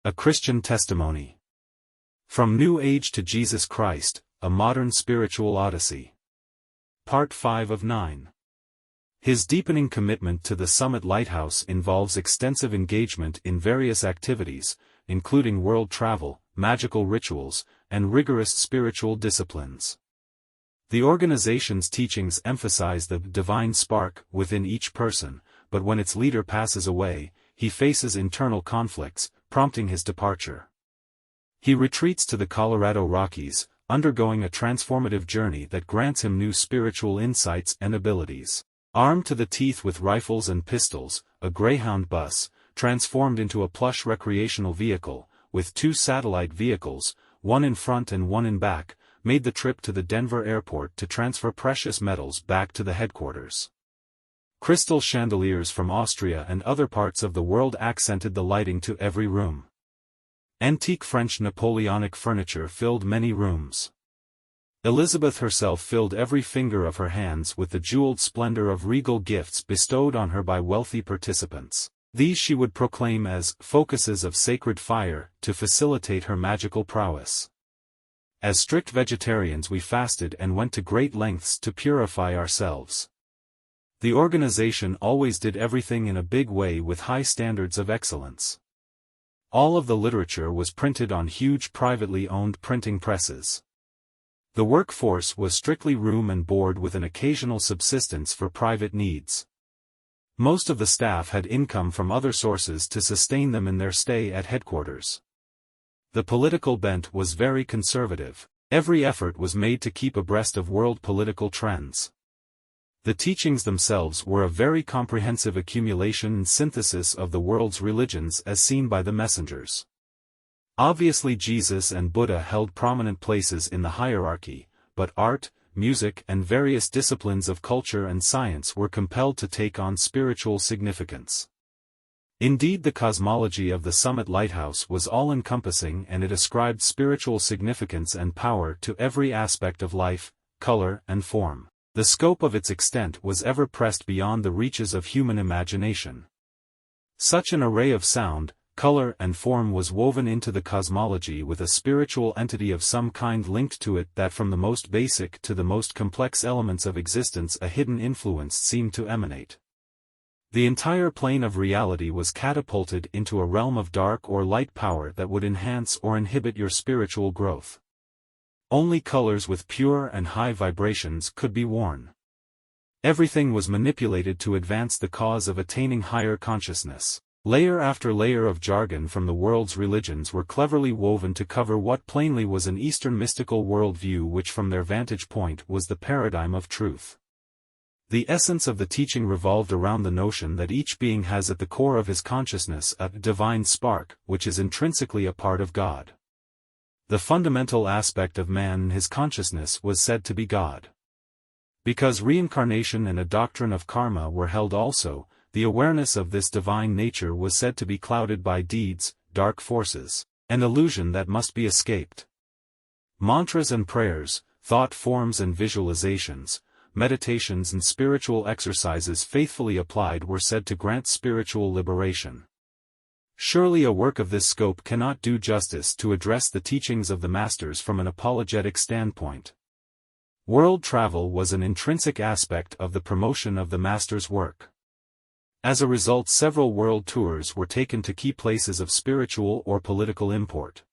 A Christian Testimony. From New Age to Jesus Christ, a Modern Spiritual Odyssey. Part 5 of 9. His deepening commitment to the Summit Lighthouse involves extensive engagement in various activities, including world travel, magical rituals, and rigorous spiritual disciplines. The organization's teachings emphasize the divine spark within each person, but when its leader passes away, he faces internal conflicts, prompting his departure. He retreats to the Colorado Rockies, undergoing a transformative journey that grants him new spiritual insights and abilities. Armed to the teeth with rifles and pistols, a Greyhound bus, transformed into a plush recreational vehicle, with two satellite vehicles, one in front and one in back, made the trip to the Denver airport to transfer precious metals back to the headquarters. Crystal chandeliers from Austria and other parts of the world accented the lighting to every room. Antique French Napoleonic furniture filled many rooms. Elizabeth herself filled every finger of her hands with the jeweled splendor of regal gifts bestowed on her by wealthy participants. These she would proclaim as focuses of sacred fire to facilitate her magical prowess. As strict vegetarians we fasted and went to great lengths to purify ourselves. The organization always did everything in a big way with high standards of excellence. All of the literature was printed on huge privately owned printing presses. The workforce was strictly room and board with an occasional subsistence for private needs. Most of the staff had income from other sources to sustain them in their stay at headquarters. The political bent was very conservative. Every effort was made to keep abreast of world political trends. The teachings themselves were a very comprehensive accumulation and synthesis of the world's religions as seen by the messengers. Obviously Jesus and Buddha held prominent places in the hierarchy, but art, music and various disciplines of culture and science were compelled to take on spiritual significance. Indeed, the cosmology of the Summit Lighthouse was all-encompassing and it ascribed spiritual significance and power to every aspect of life, color and form. The scope of its extent was ever pressed beyond the reaches of human imagination. Such an array of sound, color and form was woven into the cosmology with a spiritual entity of some kind linked to it that from the most basic to the most complex elements of existence a hidden influence seemed to emanate. The entire plane of reality was catapulted into a realm of dark or light power that would enhance or inhibit your spiritual growth. Only colors with pure and high vibrations could be worn. Everything was manipulated to advance the cause of attaining higher consciousness. Layer after layer of jargon from the world's religions were cleverly woven to cover what plainly was an Eastern mystical worldview which from their vantage point was the paradigm of truth. The essence of the teaching revolved around the notion that each being has at the core of his consciousness a divine spark, which is intrinsically a part of God. The fundamental aspect of man and his consciousness was said to be God. Because reincarnation and a doctrine of karma were held also, the awareness of this divine nature was said to be clouded by deeds, dark forces, an illusion that must be escaped. Mantras and prayers, thought forms and visualizations, meditations and spiritual exercises faithfully applied were said to grant spiritual liberation. Surely a work of this scope cannot do justice to address the teachings of the masters from an apologetic standpoint. World travel was an intrinsic aspect of the promotion of the masters' work. As a result, several world tours were taken to key places of spiritual or political import.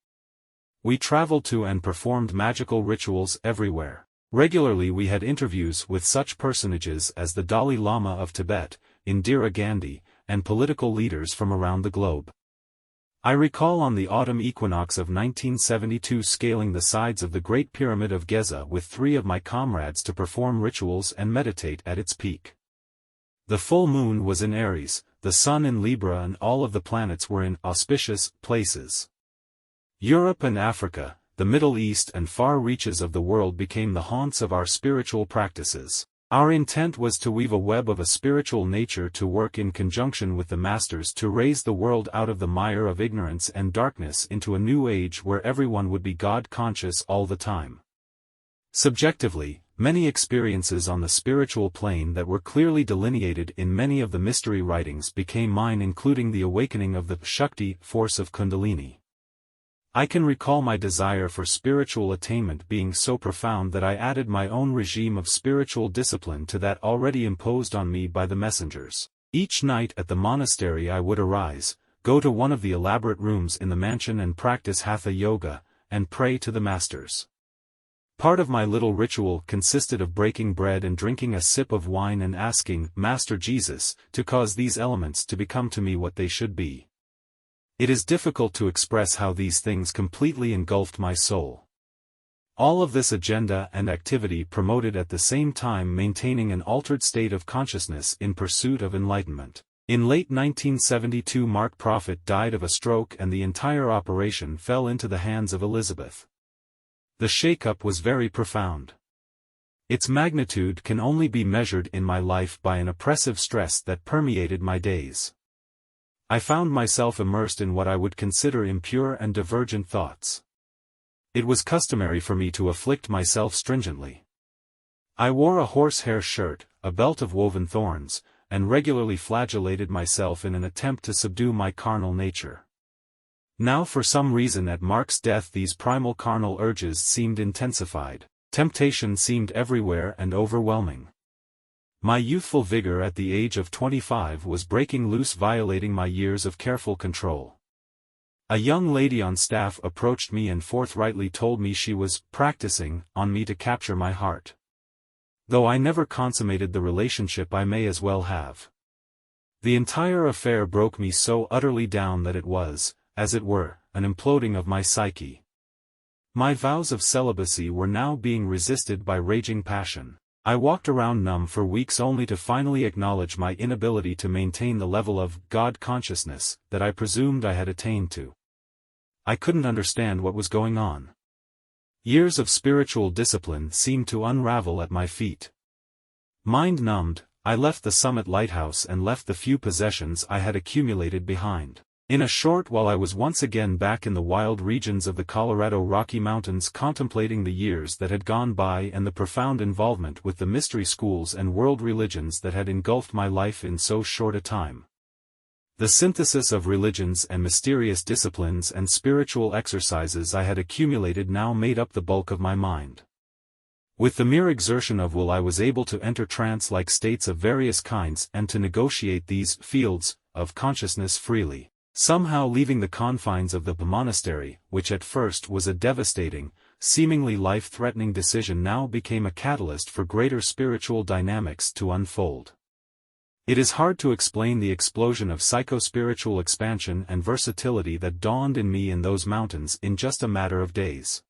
We traveled to and performed magical rituals everywhere. Regularly we had interviews with such personages as the Dalai Lama of Tibet, Indira Gandhi, and political leaders from around the globe. I recall on the autumn equinox of 1972 scaling the sides of the Great Pyramid of Giza with 3 of my comrades to perform rituals and meditate at its peak. The full moon was in Aries, the sun in Libra and all of the planets were in auspicious places. Europe and Africa, the Middle East and far reaches of the world became the haunts of our spiritual practices. Our intent was to weave a web of a spiritual nature to work in conjunction with the masters to raise the world out of the mire of ignorance and darkness into a new age where everyone would be God-conscious all the time. Subjectively, Many experiences on the spiritual plane that were clearly delineated in many of the mystery writings became mine, including the awakening of the Shakti force of Kundalini. I can recall my desire for spiritual attainment being so profound that I added my own regime of spiritual discipline to that already imposed on me by the messengers. Each night at the monastery I would arise, go to one of the elaborate rooms in the mansion and practice Hatha Yoga, and pray to the masters. Part of my little ritual consisted of breaking bread and drinking a sip of wine and asking Master Jesus to cause these elements to become to me what they should be. It is difficult to express how these things completely engulfed my soul. All of this agenda and activity promoted at the same time maintaining an altered state of consciousness in pursuit of enlightenment. In late 1972 Mark Prophet died of a stroke and the entire operation fell into the hands of Elizabeth. The shake-up was very profound. Its magnitude can only be measured in my life by an oppressive stress that permeated my days. I found myself immersed in what I would consider impure and divergent thoughts. It was customary for me to afflict myself stringently. I wore a horsehair shirt, a belt of woven thorns, and regularly flagellated myself in an attempt to subdue my carnal nature. Now for some reason at Mark's death these primal carnal urges seemed intensified. Temptation seemed everywhere and overwhelming. My youthful vigor at the age of 25 was breaking loose, violating my years of careful control. A young lady on staff approached me and forthrightly told me she was practicing on me to capture my heart. Though I never consummated the relationship, I may as well have. The entire affair broke me so utterly down that it was, as it were, an imploding of my psyche. My vows of celibacy were now being resisted by raging passion. I walked around numb for weeks only to finally acknowledge my inability to maintain the level of God consciousness that I presumed I had attained to. I couldn't understand what was going on. Years of spiritual discipline seemed to unravel at my feet. Mind numbed, I left the Summit Lighthouse and left the few possessions I had accumulated behind. In a short while I was once again back in the wild regions of the Colorado Rocky Mountains, contemplating the years that had gone by and the profound involvement with the mystery schools and world religions that had engulfed my life in so short a time. The synthesis of religions and mysterious disciplines and spiritual exercises I had accumulated now made up the bulk of my mind. With the mere exertion of will I was able to enter trance-like states of various kinds and to negotiate these fields of consciousness freely. Somehow leaving the confines of the monastery, which at first was a devastating, seemingly life-threatening decision, now became a catalyst for greater spiritual dynamics to unfold. It is hard to explain the explosion of psychospiritual expansion and versatility that dawned in me in those mountains in just a matter of days.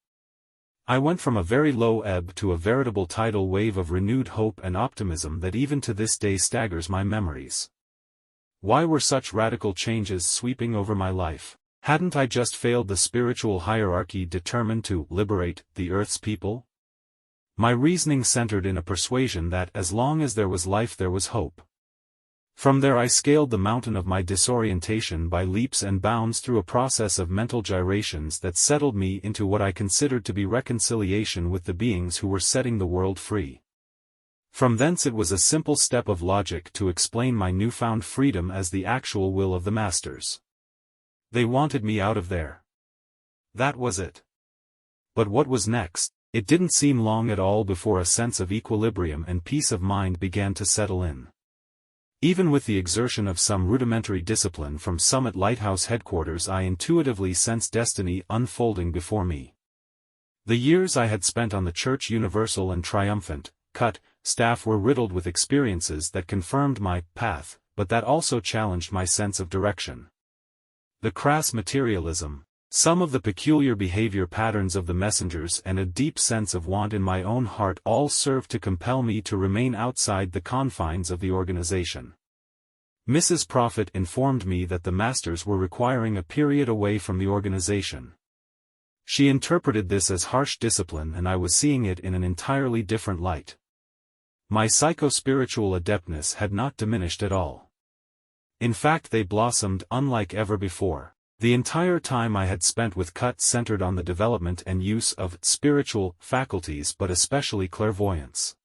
I went from a very low ebb to a veritable tidal wave of renewed hope and optimism that even to this day staggers my memories. Why were such radical changes sweeping over my life? Hadn't I just failed the spiritual hierarchy determined to liberate the Earth's people? My reasoning centered in a persuasion that as long as there was life there was hope. From there I scaled the mountain of my disorientation by leaps and bounds through a process of mental gyrations that settled me into what I considered to be reconciliation with the beings who were setting the world free. From thence it was a simple step of logic to explain my newfound freedom as the actual will of the masters. They wanted me out of there. That was it. But what was next? It didn't seem long at all before a sense of equilibrium and peace of mind began to settle in. Even with the exertion of some rudimentary discipline from Summit Lighthouse headquarters, I intuitively sensed destiny unfolding before me. The years I had spent on the Church Universal and Triumphant staff were riddled with experiences that confirmed my path, but that also challenged my sense of direction. The crass materialism, some of the peculiar behavior patterns of the messengers, and a deep sense of want in my own heart all served to compel me to remain outside the confines of the organization. Mrs. Prophet informed me that the masters were requiring a period away from the organization. She interpreted this as harsh discipline, and I was seeing it in an entirely different light. My psycho-spiritual adeptness had not diminished at all. In fact, they blossomed unlike ever before. The entire time I had spent with Cut centered on the development and use of spiritual faculties, but especially clairvoyance.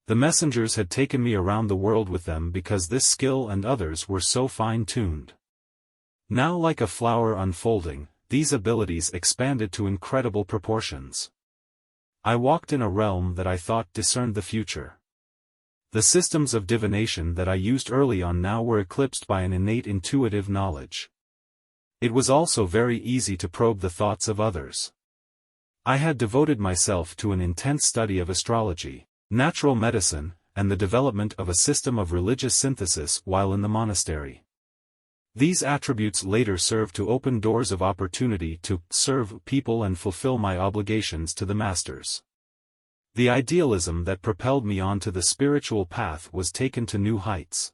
The messengers had taken me around the world with them because this skill and others were so fine-tuned. Now, like a flower unfolding, these abilities expanded to incredible proportions. I walked in a realm that I thought discerned the future. The systems of divination that I used early on now were eclipsed by an innate intuitive knowledge. It was also very easy to probe the thoughts of others. I had devoted myself to an intense study of astrology, natural medicine, and the development of a system of religious synthesis while in the monastery. These attributes later served to open doors of opportunity to serve people and fulfill my obligations to the masters. The idealism that propelled me onto the spiritual path was taken to new heights.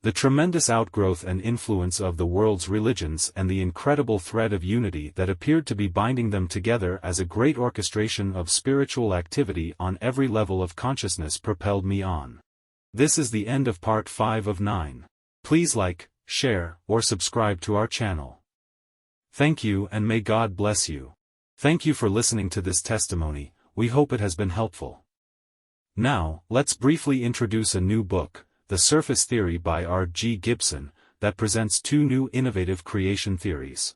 The tremendous outgrowth and influence of the world's religions and the incredible thread of unity that appeared to be binding them together as a great orchestration of spiritual activity on every level of consciousness propelled me on. This is the end of part 5 of 9. Please like, share, or subscribe to our channel. Thank you, and may God bless you. Thank you for listening to this testimony. We hope it has been helpful. Now, let's briefly introduce a new book, The Surface Theory by R.G. Gibson, that presents 2 new innovative creation theories.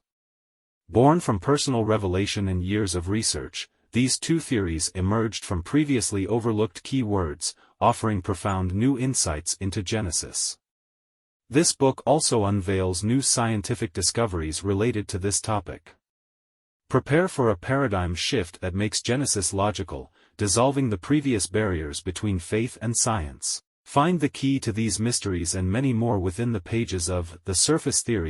Born from personal revelation and years of research, these 2 theories emerged from previously overlooked key words, offering profound new insights into Genesis. This book also unveils new scientific discoveries related to this topic. Prepare for a paradigm shift that makes Genesis logical, dissolving the previous barriers between faith and science. Find the key to these mysteries and many more within the pages of The Surface Theory